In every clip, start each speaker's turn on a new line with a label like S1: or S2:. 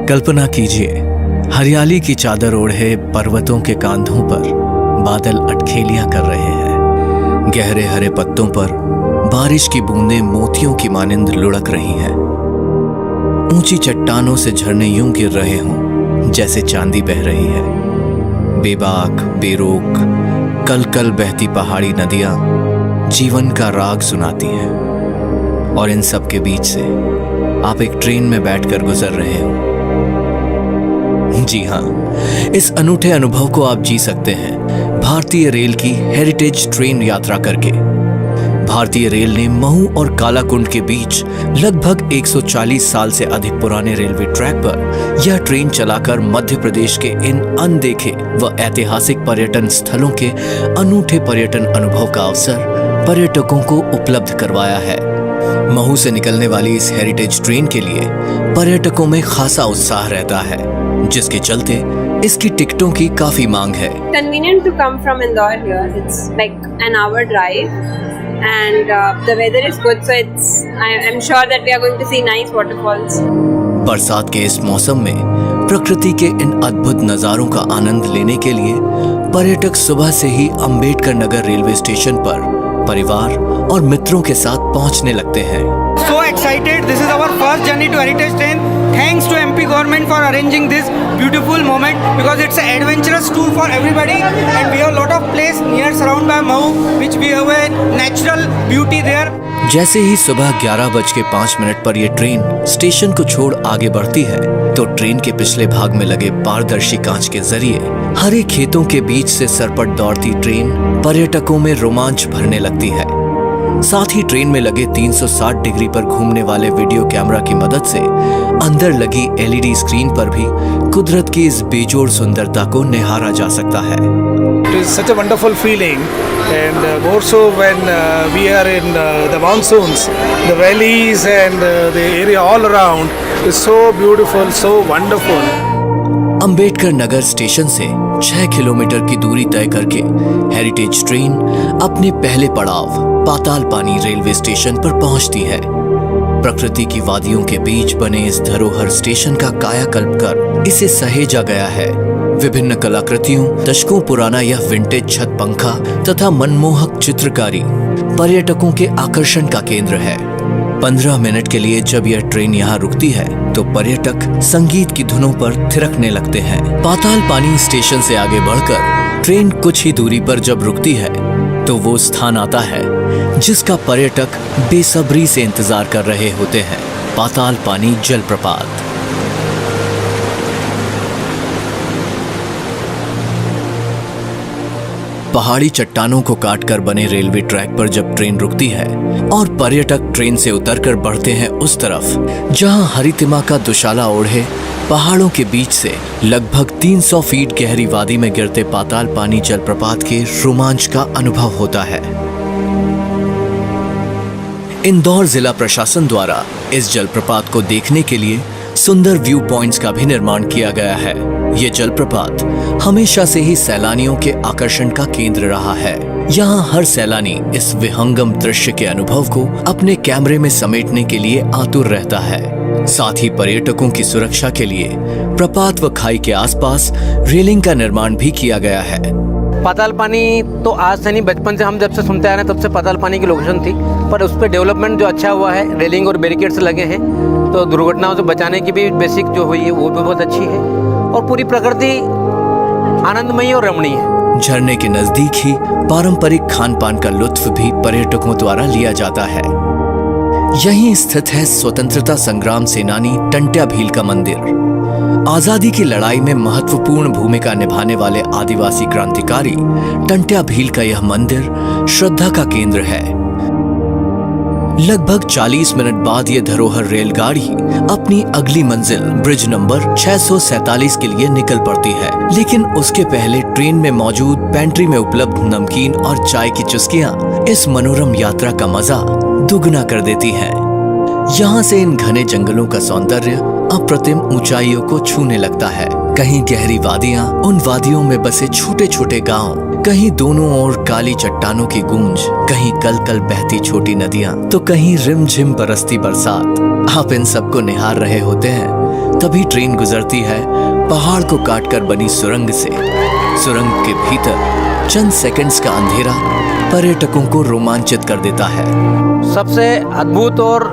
S1: कल्पना कीजिए, हरियाली की चादर ओढ़े पर्वतों के कांधों पर बादल अटखेलियां कर रहे हैं। गहरे हरे पत्तों पर बारिश की बूंदें मोतियों की मानिंद लुढ़क रही हैं। ऊंची चट्टानों से झरने यूं गिर रहे हों जैसे चांदी बह रही है। बेबाक, बेरोक, कल कल बहती पहाड़ी नदियां जीवन का राग सुनाती हैं। और इन सब के बीच से आप एक ट्रेन में बैठकर गुजर रहे हो। जी हाँ, इस अनूठे अनुभव को आप जी सकते हैं भारतीय रेल की हेरिटेज ट्रेन यात्रा करके। भारतीय रेल ने महू और कालाकुंड के बीच लगभग 140 साल से अधिक पुराने रेलवे ट्रैक पर यह ट्रेन चलाकर मध्य प्रदेश के इन अनदेखे व ऐतिहासिक पर्यटन स्थलों के अनूठे पर्यटन अनुभव का अवसर पर्यटकों को उपलब्ध करवाया है। महू से निकलने वाली इस हेरिटेज ट्रेन के लिए पर्यटकों में खासा उत्साह रहता है, जिसके चलते इसकी टिकटों की काफी मांग है।
S2: Convenient to come from Indore here. It's like an hour drive, and the weather is good, so I'm sure that we are going to see nice waterfalls.
S1: बरसात के इस मौसम में प्रकृति के इन अद्भुत नजारों का आनंद लेने के लिए पर्यटक सुबह से ही अंबेडकर नगर रेलवे स्टेशन पर परिवार और मित्रों के साथ पहुंचने लगते हैं।
S3: So excited! This is our first journey to Heritage Train. Thanks to MP government for arranging this beautiful moment because it's an adventurous tour for everybody, and we have a lot of place near surround by Mahu, which we have a natural beauty there.
S1: जैसे ही सुबह 11:05 पर यह train station को छोड़ आगे बढ़ती है तो ट्रेन के पिछले भाग में लगे पारदर्शी कांच के जरिए हरे खेतों के बीच से सरपट दौड़ती ट्रेन पर्यटकों में रोमांच भरने लगती है। साथ ही ट्रेन में लगे 360 डिग्री पर घूमने वाले वीडियो कैमरा की मदद से अंदर लगी LED स्क्रीन पर भी कुदरत की इस बेजोड़ सुंदरता को निहारा जा सकता है।
S4: It is such a wonderful feeling, and more so when we are in the monsoons, the valleys and the area all around is so beautiful, so wonderful.
S1: Ambedkar Nagar station से 6 किलोमीटर की दूरी तय करके हेरिटेज ट्रेन अपने पहले पड़ाव पाताल पानी railway station पर पहुंचती है। प्रकृति की वादियों के बीच बने इस धरोहर स्टेशन का कायाकल्प कर इसे सहेजा गया है। विभिन्न कलाकृतियों, दशकों पुराना यह विंटेज छत पंखा तथा मनमोहक चित्रकारी पर्यटकों के आकर्षण का केंद्र है। 15 मिनट के लिए जब यह ट्रेन यहाँ रुकती है तो पर्यटक संगीत की धुनों पर थिरकने लगते हैं। पाताल पानी स्टेशन से आगे बढ़कर ट्रेन कुछ ही दूरी पर जब रुकती है तो वो स्थान आता है जिसका पर्यटक बेसब्री से इंतजार कर रहे होते हैं, पाताल पानी जलप्रपात। पहाड़ी चट्टानों को काटकर बने रेलवे ट्रैक पर जब ट्रेन रुकती है और पर्यटक ट्रेन से उतरकर बढ़ते हैं उस तरफ जहां हरितिमा का दुशाला ओढ़े पहाड़ों के बीच से लगभग 300 फीट गहरी वादी में गिरते पाताल पानी जलप्रपात के रोमांच का अनुभव होता है। इंदौर जिला प्रशासन द्वारा इस जलप्रपात को देखने के लिए सुंदर व्यू पॉइंट्स का भी निर्माण किया गया है। ये जलप्रपात हमेशा से ही सैलानियों के आकर्षण का केंद्र रहा है। यहाँ हर सैलानी इस विहंगम दृश्य के अनुभव को अपने कैमरे में समेटने के लिए आतुर रहता है। साथ ही पर्यटकों की सुरक्षा के लिए प्रपात व खाई के आसपास रेलिंग का निर्माण भी किया गया है।
S5: पाताल पानी तो आज से नहीं, बचपन से हम जब से सुनते आ रहे हैं तब से पाताल पानी की लोकेशन थी, पर उस पर डेवलपमेंट जो अच्छा हुआ है, रेलिंग और बैरिकेड्स लगे हैं, तो दुर्घटनाओं से बचाने की भी बेसिक जो हुई है वो भी बहुत अच्छी है और पूरी प्रकृति आनंदमयी और रमणीय है।
S1: झरने के नजदीक ही पारंपरिक खान पान का लुत्फ भी पर्यटकों द्वारा लिया जाता है। यहीं स्थित है स्वतंत्रता संग्राम सेनानी टंट्या भील का मंदिर। आजादी की लड़ाई में महत्वपूर्ण भूमिका निभाने वाले आदिवासी क्रांतिकारी टंट्या भील का यह मंदिर श्रद्धा का केंद्र है। लगभग 40 मिनट बाद ये धरोहर रेलगाड़ी अपनी अगली मंजिल ब्रिज नंबर 647 के लिए निकल पड़ती है, लेकिन उसके पहले ट्रेन में मौजूद पेंट्री में उपलब्ध नमकीन और चाय की चुस्कियां इस मनोरम यात्रा का मजा दुगना कर देती हैं। यहाँ से इन घने जंगलों का सौंदर्य अप्रतिम ऊंचाइयों को छूने लगता है। कहीं गहरी वादियां, उन वादियों में बसे छोटे छोटे गांव, कहीं दोनों ओर काली चट्टानों की गूंज, कहीं कल कल बहती छोटी नदियां, तो कहीं रिमझिम बरसती बरसात। आप इन सबको निहार रहे होते हैं तभी ट्रेन गुजरती है पहाड़ को काटकर बनी सुरंग से। सुरंग के भीतर चंद सेकंड्स का अंधेरा पर्यटकों को रोमांचित कर देता है।
S5: सबसे अद्भुत और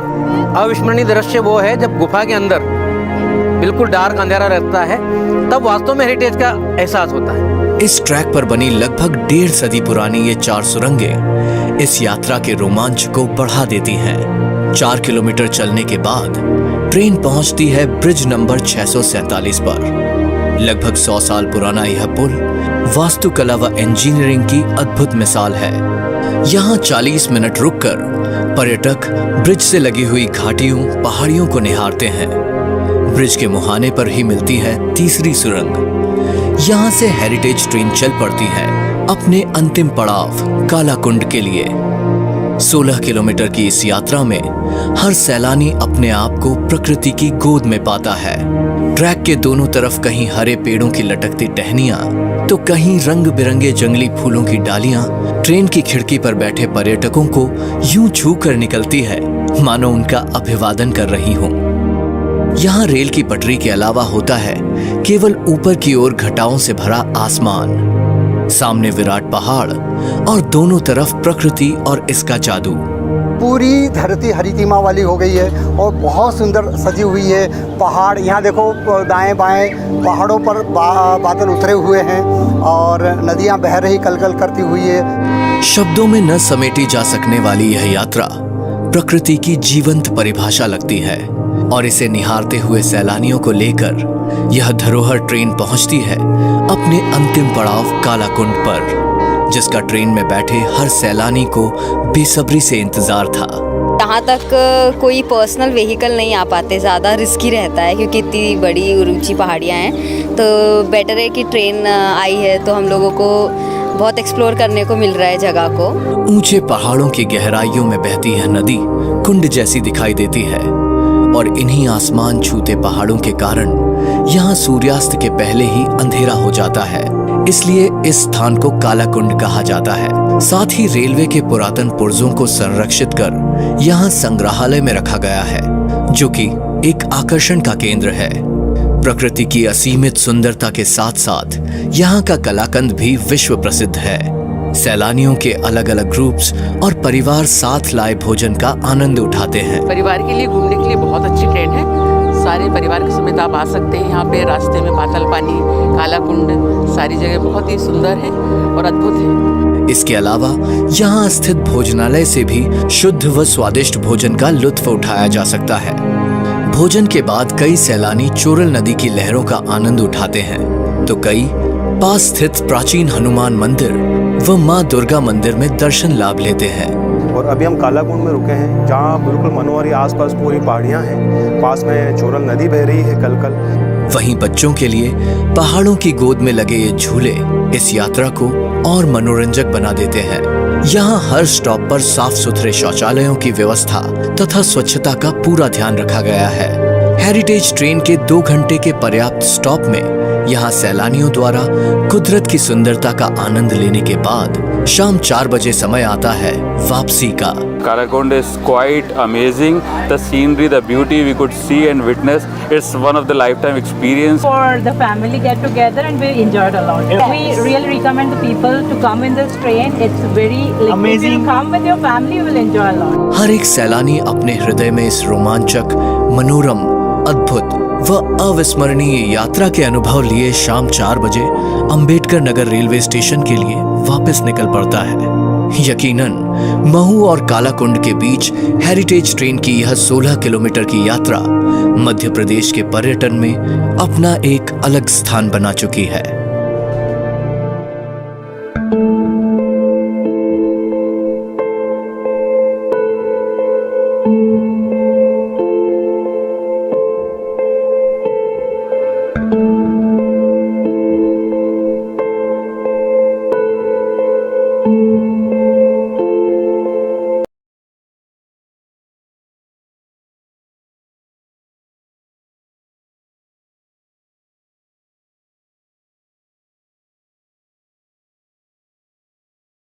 S5: अविस्मरणीय दृश्य वो है जब गुफा के अंदर बिल्कुल डार्क अंधेरा रहता है, तब वास्तव में हेरिटेज का एहसास होता है।
S1: इस ट्रैक पर बनी लगभग 1.5 सदी पुरानी ये 4 सुरंगें इस यात्रा के रोमांच को बढ़ा देती हैं। 4 किलोमीटर चलने के बाद ट्रेन पहुंचती है ब्रिज नंबर 647 पर। लगभग 100 साल पुराना यह पुल वास्तुकला व इंजीनियरिंग की अद्भुत मिसाल है। यहाँ 40 मिनट रुककर पर्यटक ब्रिज से लगी हुई घाटियों पहाड़ियों को निहारते हैं। ब्रिज के मुहाने पर ही मिलती है तीसरी सुरंग। यहाँ से हेरिटेज ट्रेन चल पड़ती है अपने अंतिम पड़ाव कालाकुंड के लिए। 16 किलोमीटर की इस यात्रा में हर सैलानी अपने आप को प्रकृति की गोद में पाता है। ट्रैक के दोनों तरफ कहीं हरे पेड़ों की लटकती टहनियां तो कहीं रंग बिरंगे जंगली फूलों की डालियां ट्रेन की खिड़की पर बैठे पर्यटकों को यूं छू कर निकलती है मानो उनका अभिवादन कर रही हों। यहाँ रेल की पटरी के अलावा होता है केवल ऊपर की ओर घटाओं से भरा आसमान, सामने विराट पहाड़ और दोनों तरफ प्रकृति और इसका जादू।
S6: पूरी धरती हरितिमा वाली हो गई है और बहुत सुंदर सजी हुई है। पहाड़ यहाँ देखो, दाएं बाएं पहाड़ों पर बादल उतरे हुए हैं और नदियाँ बह रही कलकल करती हुई है।
S1: शब्दों में न समेटी जा सकने वाली यह यात्रा प्रकृति की जीवंत परिभाषा लगती है और इसे निहारते हुए सैलानियों को लेकर यह धरोहर ट्रेन पहुंचती है अपने अंतिम पड़ाव कालाकुंड पर, जिसका ट्रेन में बैठे हर सैलानी को बेसब्री से इंतजार था।
S7: यहाँ तक कोई पर्सनल व्हीकल नहीं आ पाते, ज़्यादा रिस्की रहता है क्योंकि इतनी बड़ी और ऊंची पहाड़ियाँ हैं। तो बेटर है कि ट्रेन आई है तो हम लोगों को बहुत एक्सप्लोर करने को मिल रहा है जगह को।
S1: ऊंचे पहाड़ों की गहराइयों में बहती यह नदी कुंड जैसी दिखाई देती है और इन्हीं आसमान छूते पहाड़ों के कारण यहाँ सूर्यास्त के पहले ही अंधेरा हो जाता है, इसलिए इस स्थान को कालाकुंड कहा जाता है। साथ ही रेलवे के पुरातन पुर्जों को संरक्षित कर यहाँ संग्रहालय में रखा गया है, जो कि एक आकर्षण का केंद्र है। प्रकृति की असीमित सुंदरता के साथ साथ यहाँ का कलाकंद भी विश्व प्रसिद्ध है। सैलानियों के अलग अलग ग्रुप्स और परिवार साथ लाए भोजन का आनंद उठाते हैं।
S8: परिवार के लिए घूमने के लिए बहुत अच्छी ट्रेन है। सारे परिवार के समेत आप आ सकते हैं। यहाँ पे रास्ते में पाताल पानी, कालाकुंड, सारी जगह बहुत ही सुंदर है और अद्भुत है।
S1: इसके अलावा यहाँ स्थित भोजनालय से भी शुद्ध व स्वादिष्ट भोजन का लुत्फ उठाया जा सकता है। भोजन के बाद कई सैलानी चोरल नदी की लहरों का आनंद उठाते हैं तो कई पास स्थित प्राचीन हनुमान मंदिर व माँ दुर्गा मंदिर में दर्शन लाभ लेते हैं।
S9: और अभी हम कालाकुंड में रुके हैं, जहाँ बिल्कुल मनोहरी आसपास पूरी पहाड़ियाँ हैं, पास में चोरल नदी बह रही है कलकल।
S1: वहीं बच्चों के लिए पहाड़ों की गोद में लगे ये झूले इस यात्रा को और मनोरंजक बना देते हैं। यहाँ हर स्टॉप पर साफ सुथरे शौचालयों की व्यवस्था तथा स्वच्छता का पूरा ध्यान रखा गया है। हेरिटेज ट्रेन के 2 घंटे के पर्याप्त स्टॉप में यहाँ सैलानियों द्वारा कुदरत की सुंदरता का आनंद लेने के बाद शाम 4 बजे समय आता है वापसी का।
S10: Karakoram is quite amazing. The scenery, the beauty we could see and witness. It's one of the lifetime experience.
S11: For the family get together and we enjoyed a lot. We really recommend the people to come in this train. It's very amazing. If you come with your family, you will enjoy a lot.
S1: हर एक सैलानी अपने हृदय में इस रोमांचक, मनोरम, अद्भुत व अविस्मरणीय यात्रा के अनुभव लिए शाम 4 बजे अंबेडकर नगर रेलवे स्टेशन के लिए वापस निकल पड़ता है। यकीनन महू और कालाकुंड के बीच हेरिटेज ट्रेन की यह 16 किलोमीटर की यात्रा मध्य प्रदेश के पर्यटन में अपना एक अलग स्थान बना चुकी है।